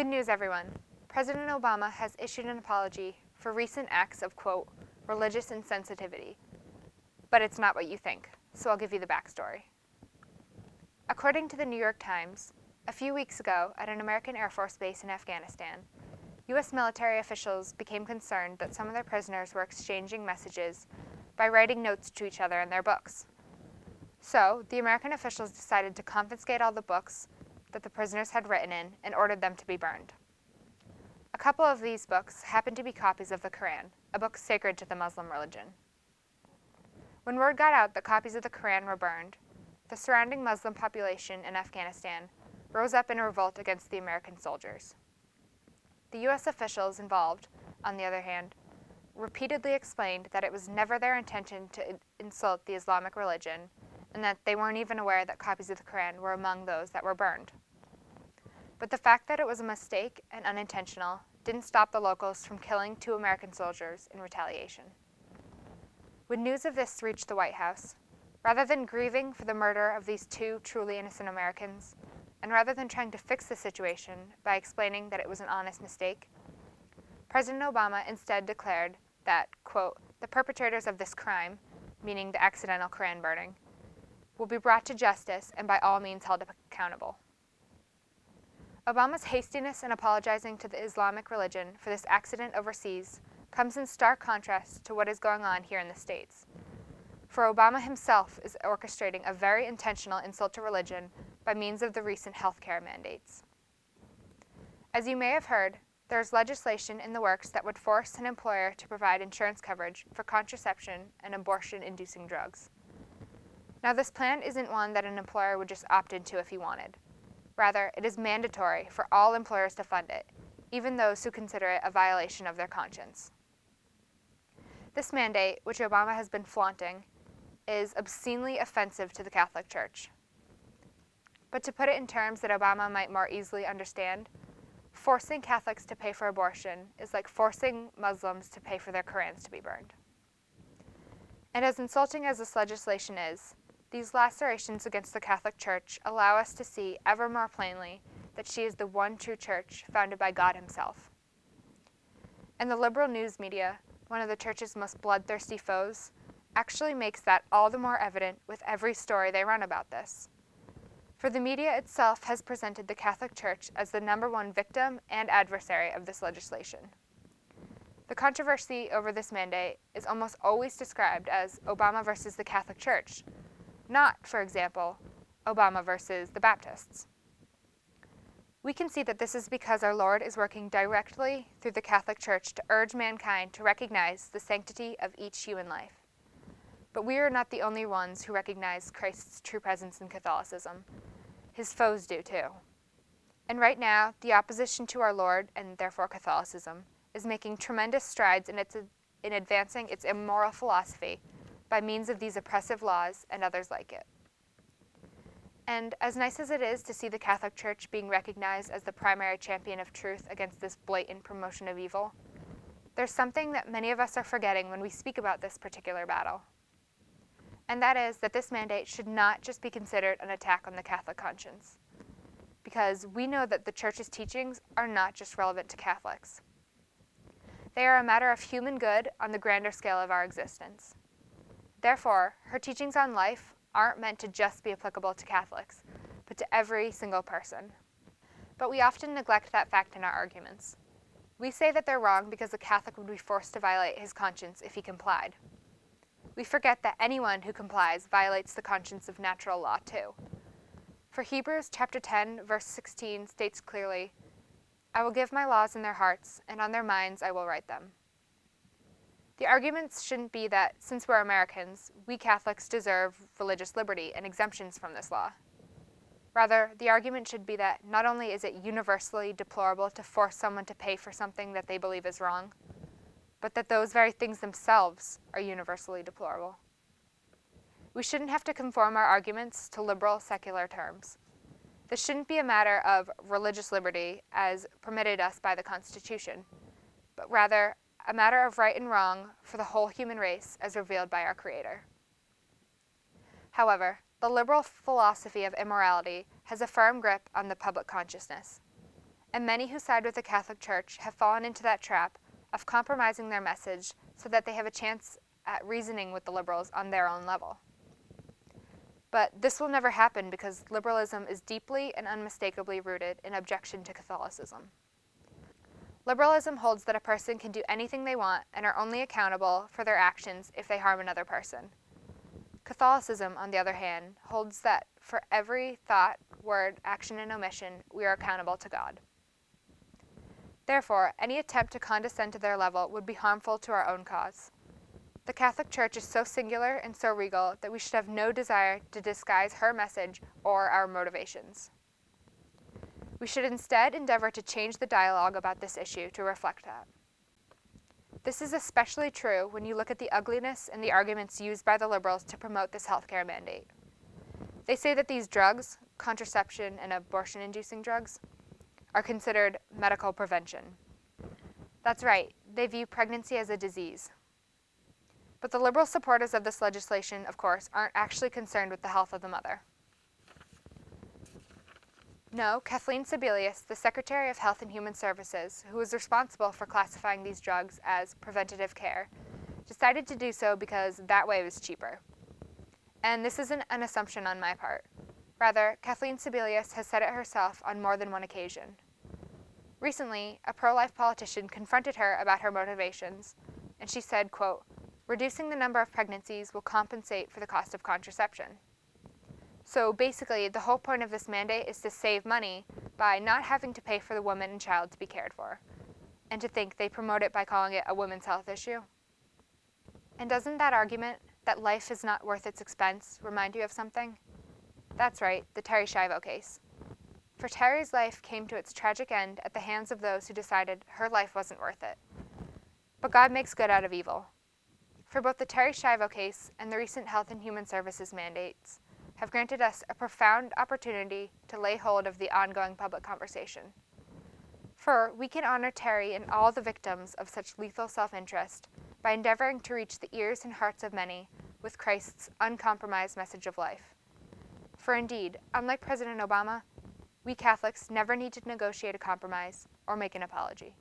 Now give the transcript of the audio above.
Good news, everyone. President Obama has issued an apology for recent acts of, quote, religious insensitivity. But it's not what you think, so I'll give you the backstory. According to the New York Times, a few weeks ago at an American Air Force base in Afghanistan, U.S. military officials became concerned that some of their prisoners were exchanging messages by writing notes to each other in their books. So, the American officials decided to confiscate all the books that the prisoners had written in and ordered them to be burned. A couple of these books happened to be copies of the Koran, a book sacred to the Muslim religion. When word got out that copies of the Koran were burned, the surrounding Muslim population in Afghanistan rose up in a revolt against the American soldiers. The U.S. officials involved, on the other hand, repeatedly explained that it was never their intention to insult the Islamic religion and that they weren't even aware that copies of the Koran were among those that were burned. But the fact that it was a mistake and unintentional didn't stop the locals from killing 2 American soldiers in retaliation. When news of this reached the White House, rather than grieving for the murder of these 2 truly innocent Americans, and rather than trying to fix the situation by explaining that it was an honest mistake, President Obama instead declared that, quote, the perpetrators of this crime, meaning the accidental Koran burning, will be brought to justice and by all means held accountable. Obama's hastiness in apologizing to the Islamic religion for this accident overseas comes in stark contrast to what is going on here in the States. For Obama himself is orchestrating a very intentional insult to religion by means of the recent healthcare mandates. As you may have heard, there is legislation in the works that would force an employer to provide insurance coverage for contraception and abortion-inducing drugs. Now, this plan isn't one that an employer would just opt into if he wanted. Rather, it is mandatory for all employers to fund it, even those who consider it a violation of their conscience. This mandate, which Obama has been flaunting, is obscenely offensive to the Catholic Church. But to put it in terms that Obama might more easily understand, forcing Catholics to pay for abortion is like forcing Muslims to pay for their Korans to be burned. And as insulting as this legislation is, these lacerations against the Catholic Church allow us to see ever more plainly that she is the one true church founded by God himself. And the liberal news media, one of the church's most bloodthirsty foes, actually makes that all the more evident with every story they run about this. For the media itself has presented the Catholic Church as the #1 victim and adversary of this legislation. The controversy over this mandate is almost always described as Obama versus the Catholic Church, not, for example, Obama versus the Baptists. We can see that this is because our Lord is working directly through the Catholic Church to urge mankind to recognize the sanctity of each human life. But we are not the only ones who recognize Christ's true presence in Catholicism. His foes do too. And right now, the opposition to our Lord, and therefore Catholicism, is making tremendous strides in advancing its immoral philosophy by means of these oppressive laws and others like it. And as nice as it is to see the Catholic Church being recognized as the primary champion of truth against this blatant promotion of evil, there's something that many of us are forgetting when we speak about this particular battle. And that is that this mandate should not just be considered an attack on the Catholic conscience, because we know that the Church's teachings are not just relevant to Catholics. They are a matter of human good on the grander scale of our existence. Therefore, her teachings on life aren't meant to just be applicable to Catholics, but to every single person. But we often neglect that fact in our arguments. We say that they're wrong because a Catholic would be forced to violate his conscience if he complied. We forget that anyone who complies violates the conscience of natural law too. For Hebrews chapter 10, verse 16 states clearly, "I will give my laws in their hearts, and on their minds I will write them." The arguments shouldn't be that, since we're Americans, we Catholics deserve religious liberty and exemptions from this law. Rather, the argument should be that not only is it universally deplorable to force someone to pay for something that they believe is wrong, but that those very things themselves are universally deplorable. We shouldn't have to conform our arguments to liberal secular terms. This shouldn't be a matter of religious liberty as permitted us by the Constitution, but rather a matter of right and wrong for the whole human race as revealed by our Creator. However, the liberal philosophy of immorality has a firm grip on the public consciousness, And many who side with the Catholic Church have fallen into that trap of compromising their message so that they have a chance at reasoning with the liberals on their own level. But this will never happen because liberalism is deeply and unmistakably rooted in objection to Catholicism. Liberalism holds that a person can do anything they want and are only accountable for their actions if they harm another person. Catholicism, on the other hand, holds that for every thought, word, action, and omission, we are accountable to God. Therefore, any attempt to condescend to their level would be harmful to our own cause. The Catholic Church is so singular and so regal that we should have no desire to disguise her message or our motivations. We should instead endeavor to change the dialogue about this issue to reflect that. This is especially true when you look at the ugliness in the arguments used by the liberals to promote this healthcare mandate. They say that these drugs, contraception and abortion-inducing drugs, are considered medical prevention. That's right, they view pregnancy as a disease. But the liberal supporters of this legislation, of course, aren't actually concerned with the health of the mother. No, Kathleen Sebelius, the Secretary of Health and Human Services, who was responsible for classifying these drugs as preventative care, decided to do so because that way was cheaper. And this isn't an assumption on my part. Rather, Kathleen Sebelius has said it herself on more than one occasion. Recently, a pro-life politician confronted her about her motivations, and she said, quote, "Reducing the number of pregnancies will compensate for the cost of contraception." So basically, the whole point of this mandate is to save money by not having to pay for the woman and child to be cared for, and to think they promote it by calling it a women's health issue. And doesn't that argument, that life is not worth its expense, remind you of something? That's right, the Terri Schiavo case. For Terry's life came to its tragic end at the hands of those who decided her life wasn't worth it. But God makes good out of evil. For both the Terri Schiavo case and the recent Health and Human Services mandates have granted us a profound opportunity to lay hold of the ongoing public conversation. For we can honor Terry and all the victims of such lethal self-interest by endeavoring to reach the ears and hearts of many with Christ's uncompromised message of life. For indeed, unlike President Obama, we Catholics never need to negotiate a compromise or make an apology.